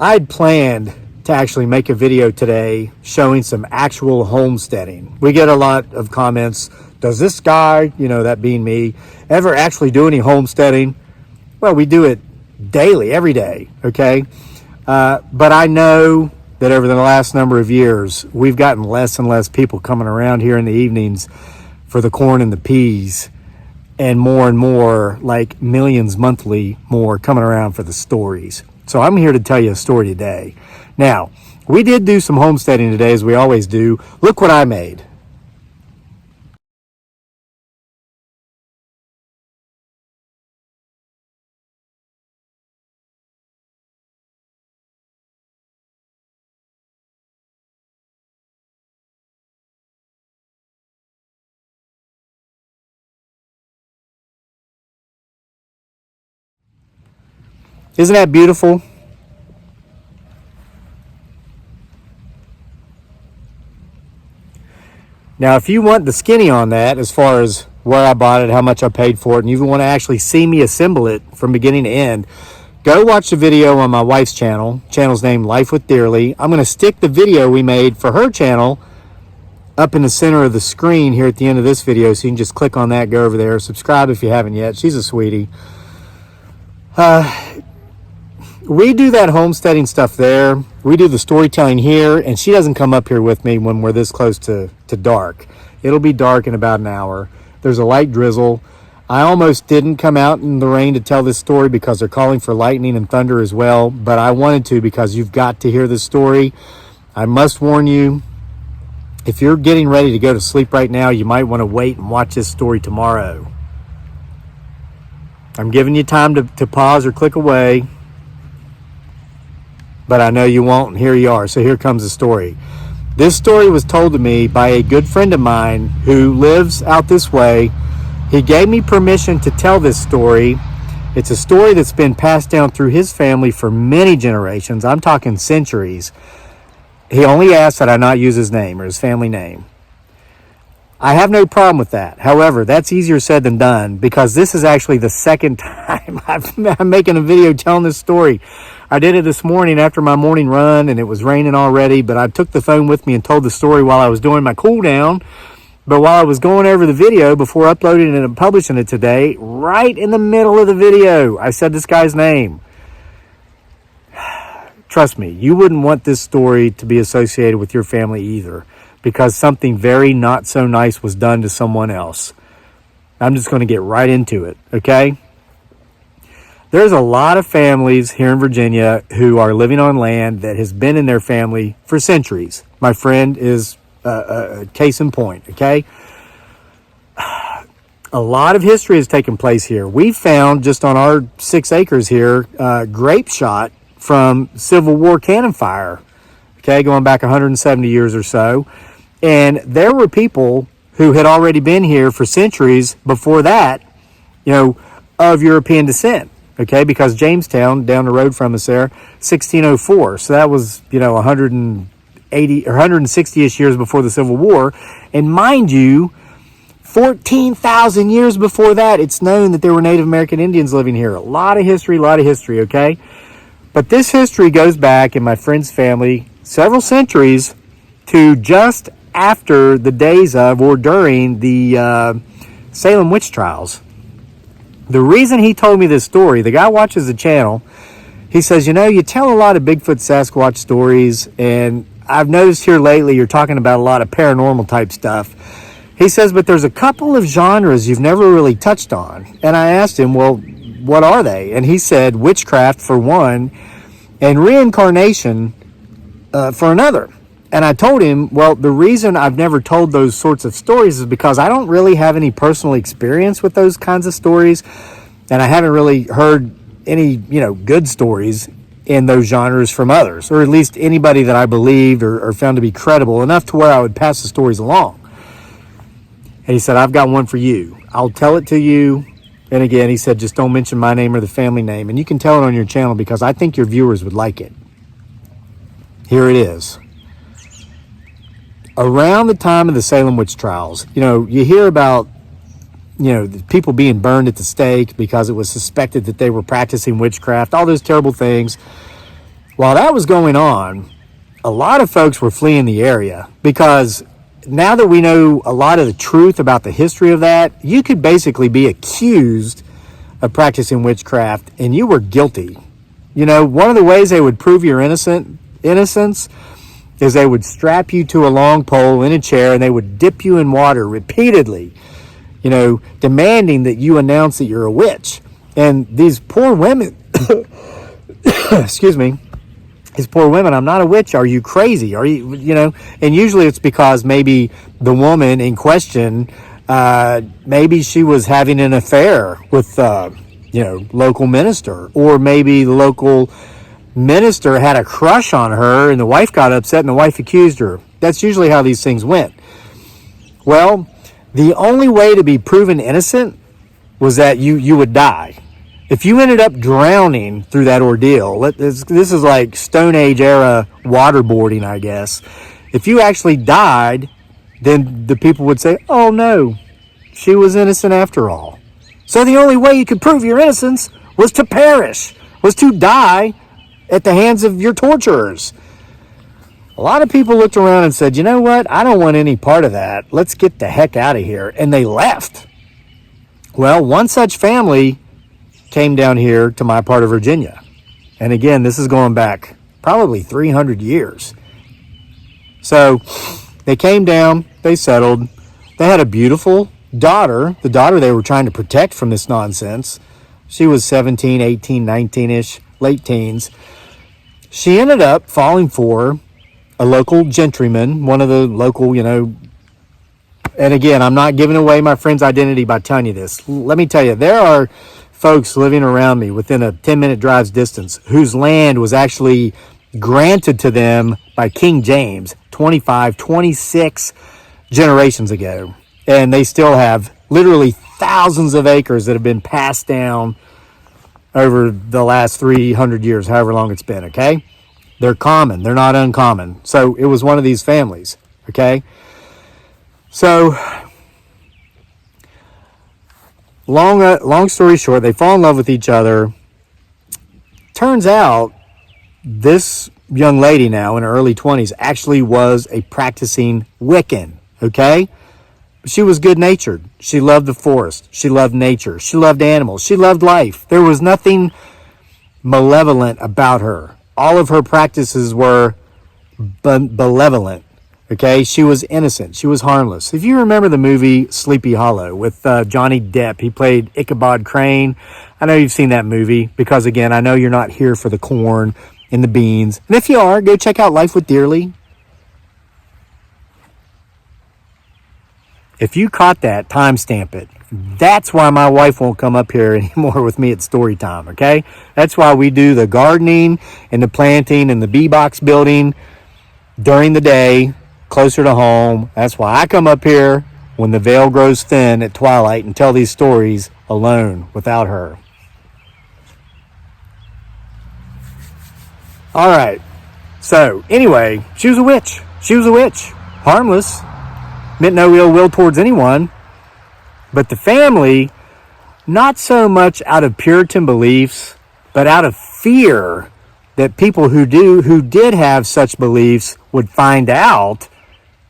I had planned to actually make a video today showing some actual homesteading. We get a lot of comments, does this guy, that being me, ever actually do any homesteading? Well, we do it daily, every day, okay? But I know that over the last number of years, we've gotten less and less people coming around here in the evenings for the corn and the peas, and more, like millions monthly more, coming around for the stories. So I'm here to tell you a story today. Now, we did do some homesteading today, as we always do. Look what I made. Isn't that beautiful? Now, if you want the skinny on that, as far as where I bought it, how much I paid for it, and you want to actually see me assemble it from beginning to end, go watch the video on my wife's channel. Channel's named Life with Dearly. I'm going to stick the video we made for her channel up in the center of the screen here at the end of this video, so you can just click on that, go over there, subscribe if you haven't yet. She's a sweetie. We do that homesteading stuff there. We do the storytelling here, and she doesn't come up here with me when we're this close to dark. It'll be dark in about an hour. There's a light drizzle. I almost didn't come out in the rain to tell this story because they're calling for lightning and thunder as well, but I wanted to because you've got to hear this story. I must warn you, if you're getting ready to go to sleep right now, you might want to wait and watch this story tomorrow. I'm giving you time to pause or click away, but I know you won't, and here you are. So here comes the story. This story was told to me by a good friend of mine who lives out this way. He gave me permission to tell this story. It's a story that's been passed down through his family for many generations. I'm talking centuries. He only asked that I not use his name or his family name. I have no problem with that. However, that's easier said than done, because this is actually the second time I'm making a video telling this story. I did it this morning after my morning run, and it was raining already, but I took the phone with me and told the story while I was doing my cool down. But while I was going over the video before uploading it and publishing it today, right in the middle of the video, I said this guy's name. Trust me, you wouldn't want this story to be associated with your family either, because something very not so nice was done to someone else. I'm just going to get right into it, okay? There's a lot of families here in Virginia who are living on land that has been in their family for centuries. My friend is a case in point, okay? A lot of history has taken place here. We found, just on our 6 acres here, grape shot from Civil War cannon fire, okay, going back 170 years or so. And there were people who had already been here for centuries before that, of European descent, okay, because Jamestown, down the road from us there, 1604. So that was, 180 or 160-ish years before the Civil War. And mind you, 14,000 years before that, it's known that there were Native American Indians living here. A lot of history, okay? But this history goes back in my friend's family several centuries to just after the days of or during the Salem witch trials. The reason he told me this story, the guy watches the channel, he says, you tell a lot of Bigfoot, Sasquatch stories, and I've noticed here lately you're talking about a lot of paranormal type stuff. He says, but there's a couple of genres you've never really touched on. And I asked him, well, what are they? And he said witchcraft for one, and reincarnation for another. And I told him, well, the reason I've never told those sorts of stories is because I don't really have any personal experience with those kinds of stories, and I haven't really heard any, good stories in those genres from others, or at least anybody that I believed or found to be credible enough to where I would pass the stories along. And he said, I've got one for you. I'll tell it to you. And again, he said, just don't mention my name or the family name. And you can tell it on your channel because I think your viewers would like it. Here it is. Around the time of the Salem witch trials, you hear about, the people being burned at the stake because it was suspected that they were practicing witchcraft, all those terrible things. While that was going on, a lot of folks were fleeing the area because now that we know a lot of the truth about the history of that, you could basically be accused of practicing witchcraft and you were guilty. You know, one of the ways they would prove your innocence is they would strap you to a long pole in a chair and they would dip you in water repeatedly, you know, demanding that you announce that you're a witch. And these poor women, excuse me, these poor women, I'm not a witch. Are you crazy? Are you, you know, and usually it's because maybe the woman in question, maybe she was having an affair with, you know, local minister, or maybe the local minister had a crush on her and the wife got upset and the wife accused her. That's usually how these things went. Well, the only way to be proven innocent was that you would die. If you ended up drowning through that ordeal, this is like Stone Age era waterboarding, I guess. If you actually died, then the people would say, oh no, she was innocent after all. So the only way you could prove your innocence was to perish, was to die at the hands of your torturers. A lot of people looked around and said, you know what? I don't want any part of that. Let's get the heck out of here. And they left. Well, one such family came down here to my part of Virginia. And again, this is going back probably 300 years. So they came down, they settled. They had a beautiful daughter, the daughter they were trying to protect from this nonsense. She was 17, 18, 19-ish, late teens. She ended up falling for a local gentryman, one of the local, you know, and again, I'm not giving away my friend's identity by telling you this. Let me tell you, there are folks living around me within a 10-minute drive's distance whose land was actually granted to them by King James 25, 26 generations ago. And they still have literally thousands of acres that have been passed down over the last 300 years, however long it's been, okay? They're common. They're not uncommon. So it was one of these families, okay? So, long story short, they fall in love with each other. Turns out this young lady now in her early 20s actually was a practicing Wiccan, okay? She was good-natured. She loved the forest. She loved nature. She loved animals. She loved life. There was nothing malevolent about her. All of her practices were benevolent. Okay, she was innocent. She was harmless. If you remember the movie Sleepy Hollow with Johnny Depp, he played Ichabod Crane. I know you've seen that movie because, again, I know you're not here for the corn and the beans. And if you are, go check out Life with Dearly. If you caught that, timestamp it. That's why my wife won't come up here anymore with me at story time, okay? That's why we do the gardening and the planting and the bee box building during the day, closer to home. That's why I come up here when the veil grows thin at twilight and tell these stories alone without her. All right. So, anyway, she was a witch. She was a witch. Harmless. Meant no ill will towards anyone. But the family, not so much out of Puritan beliefs, but out of fear that people who did have such beliefs would find out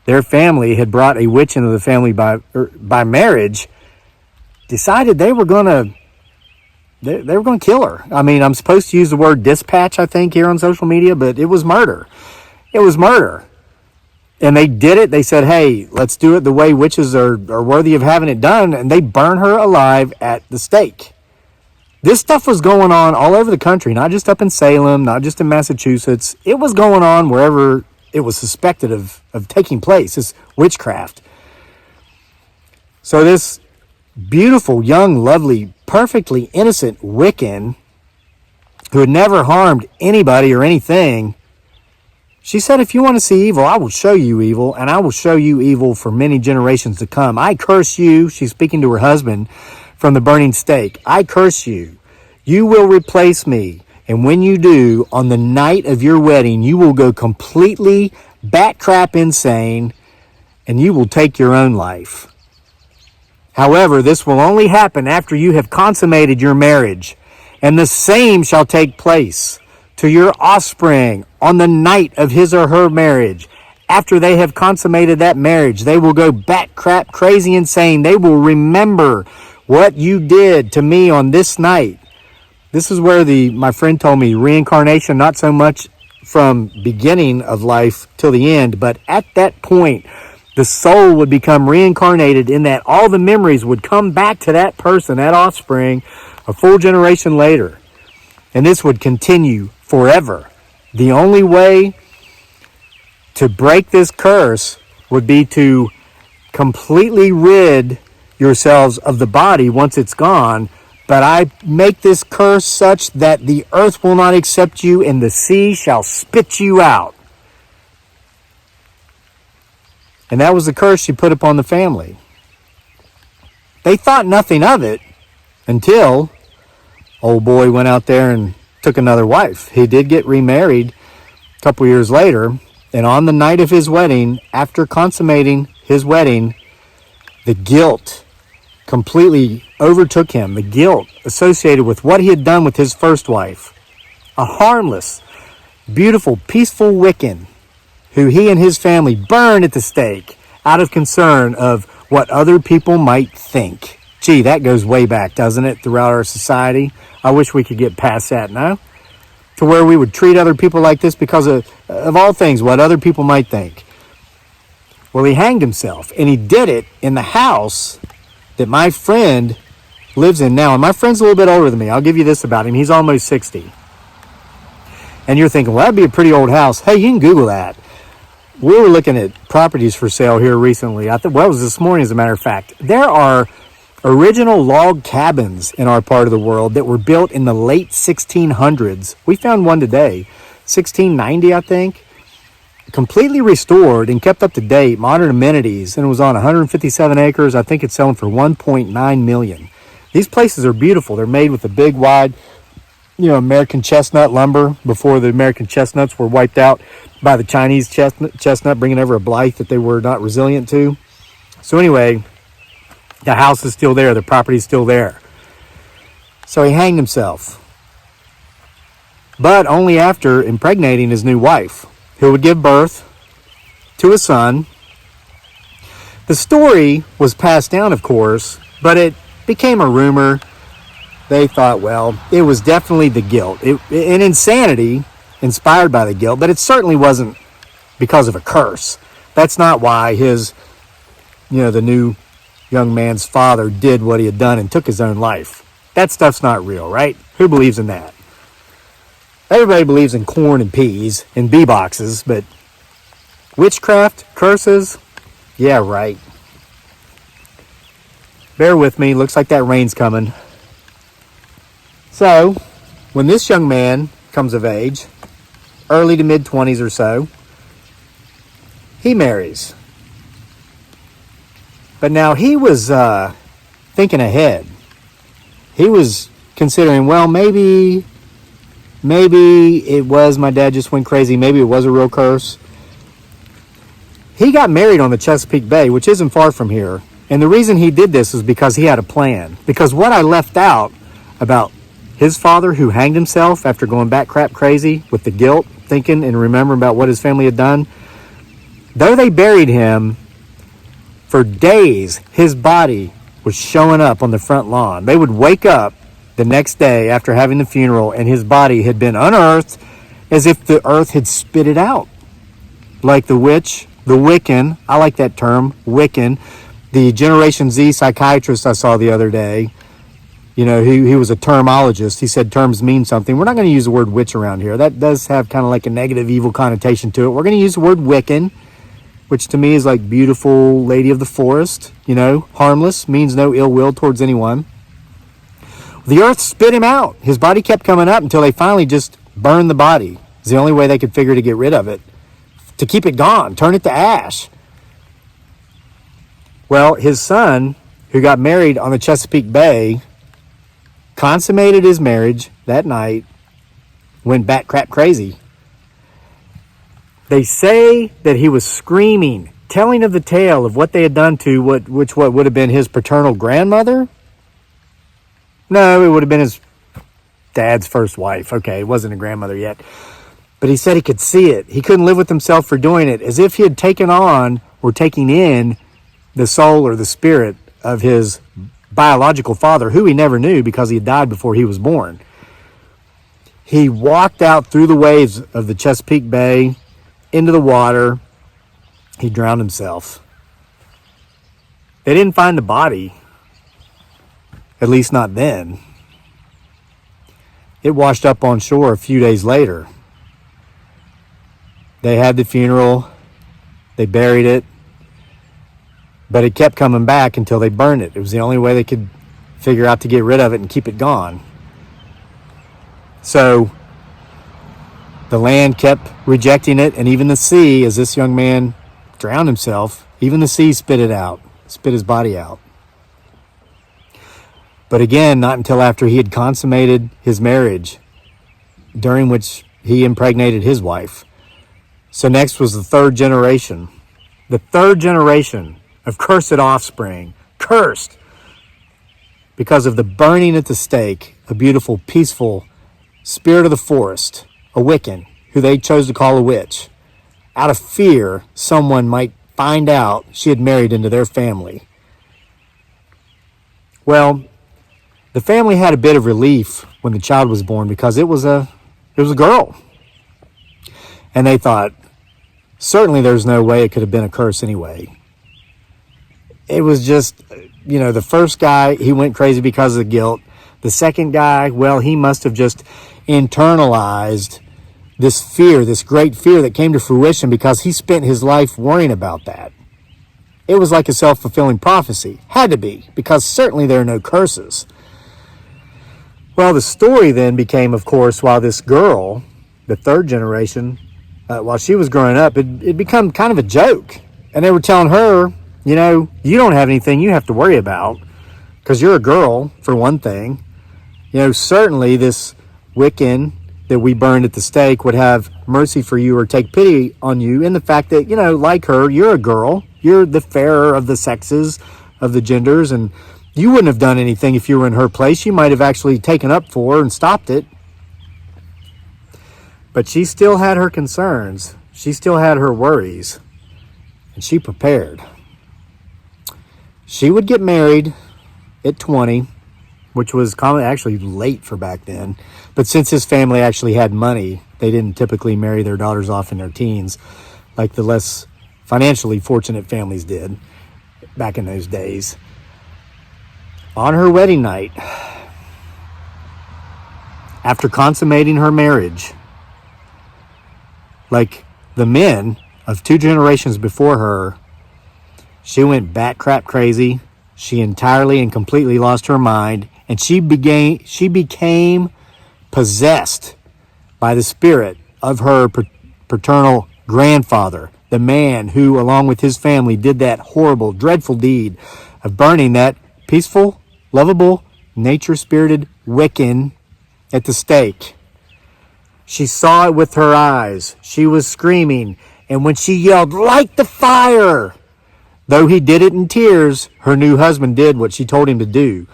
their family had brought a witch into the family by marriage, decided they were gonna kill her. I mean, I'm supposed to use the word dispatch, I think, here on social media, but it was murder. It was murder. And they did it. They said, hey, let's do it the way witches are worthy of having it done. And they burn her alive at the stake. This stuff was going on all over the country, not just up in Salem, not just in Massachusetts. It was going on wherever it was suspected of taking place, this witchcraft. So this beautiful, young, lovely, perfectly innocent Wiccan who had never harmed anybody or anything, she said, if you want to see evil, I will show you evil, and I will show you evil for many generations to come. I curse you, she's speaking to her husband from the burning stake. I curse you. You will replace me. And when you do, on the night of your wedding, you will go completely bat crap insane, and you will take your own life. However, this will only happen after you have consummated your marriage, and the same shall take place. to your offspring on the night of his or her marriage. After they have consummated that marriage, they will go bat crap crazy insane. They will remember what you did to me on this night. This is where my friend told me reincarnation, not so much from beginning of life till the end, but at that point, the soul would become reincarnated in that all the memories would come back to that person, that offspring, a full generation later. And this would continue forever. The only way to break this curse would be to completely rid yourselves of the body once it's gone. But I make this curse such that the earth will not accept you and the sea shall spit you out. And that was the curse she put upon the family. They thought nothing of it until old boy went out there and took another wife. He did get remarried a couple years later. And on the night of his wedding, after consummating his wedding, the guilt completely overtook him. The guilt associated with what he had done with his first wife. A harmless, beautiful, peaceful Wiccan who he and his family burned at the stake out of concern of what other people might think. Gee, that goes way back, doesn't it, throughout our society? I wish we could get past that now, to where we would treat other people like this because of all things, what other people might think. Well, he hanged himself, and he did it in the house that my friend lives in now. And my friend's a little bit older than me. I'll give you this about him. He's almost 60. And you're thinking, well, that'd be a pretty old house. Hey, you can Google that. We were looking at properties for sale here recently. It was this morning, as a matter of fact. There are original log cabins in our part of the world that were built in the late 1600s. We found one today, 1690, I think. Completely restored and kept up to date, modern amenities, and it was on 157 acres. I think it's selling for $1.9 million. These places are beautiful. They're made with the big, wide, American chestnut lumber before the American chestnuts were wiped out by the Chinese chestnut, bringing over a blight that they were not resilient to. So anyway, the house is still there. The property is still there. So he hanged himself, but only after impregnating his new wife, who would give birth to a son. The story was passed down, of course, but it became a rumor. They thought, well, it was definitely the guilt. An insanity inspired by the guilt, but it certainly wasn't because of a curse. That's not why the new young man's father did what he had done and took his own life. That stuff's not real, right? Who believes in that? Everybody believes in corn and peas and bee boxes, but witchcraft, curses, yeah, right. Bear with me. Looks like that rain's coming. So, when this young man comes of age, early to mid-20s or so, he marries. But now he was thinking ahead. He was considering, well, maybe it was my dad just went crazy. Maybe it was a real curse. He got married on the Chesapeake Bay, which isn't far from here. And the reason he did this is because he had a plan. Because what I left out about his father, who hanged himself after going back crap crazy with the guilt, thinking and remembering about what his family had done, though they buried him for days, his body was showing up on the front lawn. They would wake up the next day after having the funeral, and his body had been unearthed as if the earth had spit it out. Like the witch, the Wiccan, I like that term, Wiccan, the Generation Z psychiatrist I saw the other day, he was a termologist. He said terms mean something. We're not going to use the word witch around here. That does have kind of like a negative, evil connotation to it. We're going to use the word Wiccan, which to me is like beautiful lady of the forest, harmless, means no ill will towards anyone. The earth spit him out. His body kept coming up until they finally just burned the body. It's the only way they could figure to get rid of it, to keep it gone, turn it to ash. Well, his son, who got married on the Chesapeake Bay, consummated his marriage that night, went bat crap crazy. They say that he was screaming, telling of the tale of what they had done to what would have been his paternal grandmother. No, it would have been his dad's first wife. Okay, it wasn't a grandmother yet. But he said he could see it. He couldn't live with himself for doing it, as if he had taken on or taking in the soul or the spirit of his biological father, who he never knew because he had died before he was born. He walked out through the waves of the Chesapeake Bay into the water. He drowned himself. They didn't find the body, at least not then. It washed up on shore a few days later. They had the funeral, they buried it, but it kept coming back until they burned it. It was the only way they could figure out to get rid of it and keep it gone. So the land kept rejecting it, and even the sea, as this young man drowned himself, even the sea spit it out, spit his body out. But again, not until after he had consummated his marriage, during which he impregnated his wife. So next was the third generation. The third generation of cursed offspring, cursed because of the burning at the stake, a beautiful, peaceful spirit of the forest, a Wiccan, who they chose to call a witch, out of fear someone might find out she had married into their family. Well, the family had a bit of relief when the child was born because it was a girl. And they thought, certainly there's no way it could have been a curse anyway. It was just, the first guy, he went crazy because of the guilt. The second guy, well, he must have just internalized this fear, this great fear that came to fruition because he spent his life worrying about that. It was like a self-fulfilling prophecy. Had to be, because certainly there are no curses. Well, the story then became, of course, while this girl, the third generation, while she was growing up, it become kind of a joke. And they were telling her, you don't have anything you have to worry about because you're a girl, for one thing. Certainly this Wiccan that we burned at the stake would have mercy for you or take pity on you in the fact that, like her, you're a girl. You're the fairer of the sexes, of the genders, and you wouldn't have done anything if you were in her place. You might have actually taken up for her and stopped it. But she still had her concerns. She still had her worries. And she prepared. She would get married at 20, which was actually late for back then. But since his family actually had money, they didn't typically marry their daughters off in their teens like the less financially fortunate families did back in those days. On her wedding night, after consummating her marriage, like the men of two generations before her, she went bat crap crazy. She entirely and completely lost her mind, and she became possessed by the spirit of her paternal grandfather, the man who, along with his family, did that horrible, dreadful deed of burning that peaceful, lovable, nature-spirited Wiccan at the stake. She saw it with her eyes. She was screaming, and when she yelled, "Light the fire!" though he did it in tears, her new husband did what she told him to do.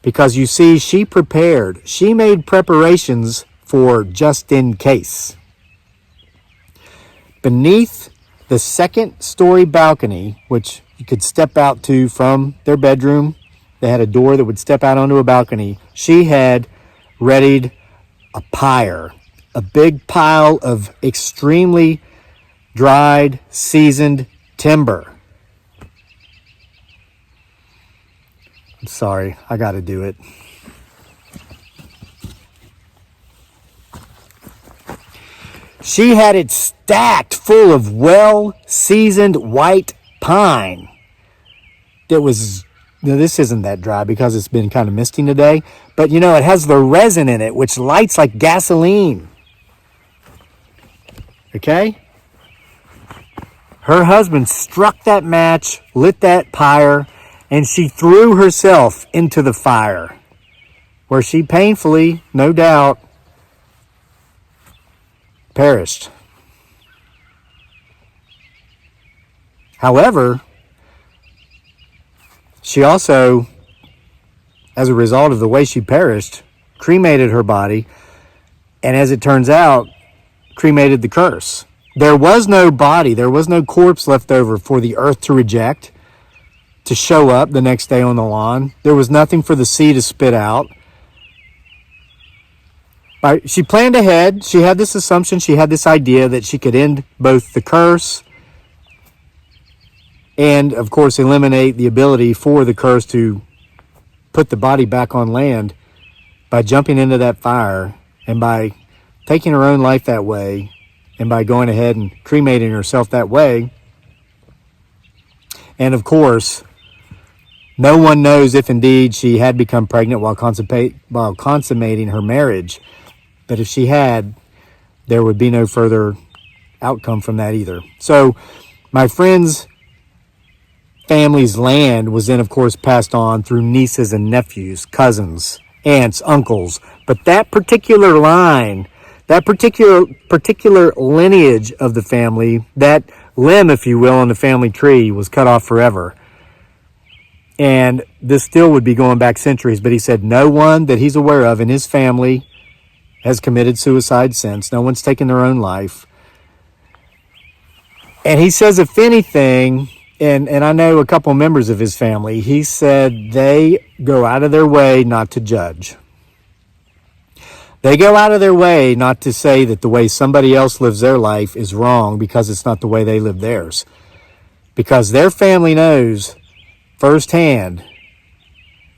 Because you see, she prepared. She made preparations for just in case. Beneath the second-story balcony, which you could step out to from their bedroom, they had a door that would step out onto a balcony. She had readied a pyre, a big pile of extremely dried, seasoned timber. I'm sorry, I got to do it. She had it stacked full of well-seasoned white pine. That was, this isn't that dry because it's been kind of misting today, but it has the resin in it, which lights like gasoline. Okay? Her husband struck that match, lit that pyre, and she threw herself into the fire, where she painfully, no doubt, perished. However, she also, as a result of the way she perished, cremated her body, and as it turns out, cremated the curse. There was no body, there was no corpse left over for the earth to reject, to show up the next day on the lawn. There was nothing for the sea to spit out. She planned ahead. She had this assumption, she had this idea that she could end both the curse and, of course, eliminate the ability for the curse to put the body back on land by jumping into that fire and by taking her own life that way and by going ahead and cremating herself that way. And, of course, no one knows if indeed she had become pregnant while consummating her marriage. But if she had, there would be no further outcome from that either. So my friend's family's land was then, of course, passed on through nieces and nephews, cousins, aunts, uncles. But that particular line, that particular lineage of the family, that limb, if you will, on the family tree was cut off forever. And this still would be going back centuries. But he said no one that he's aware of in his family has committed suicide since. No one's taken their own life. And he says, if anything, and I know a couple members of his family, he said they go out of their way not to judge. They go out of their way not to say that the way somebody else lives their life is wrong because it's not the way they live theirs. Because their family knows firsthand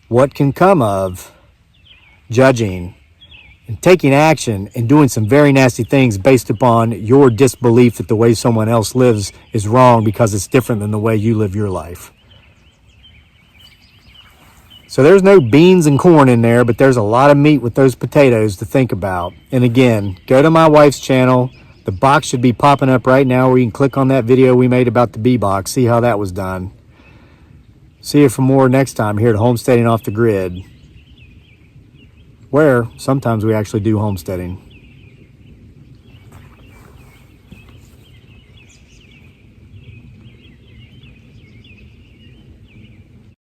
what can come of judging and taking action and doing some very nasty things based upon your disbelief that the way someone else lives is wrong because it's different than the way you live your life. So there's no beans and corn in there, but there's a lot of meat with those potatoes to think about. And again, go to my wife's channel. The box should be popping up right now where you can click on that video we made about the bee box, see how that was done. See you for more next time here at Homesteading Off the Grid, where sometimes we actually do homesteading.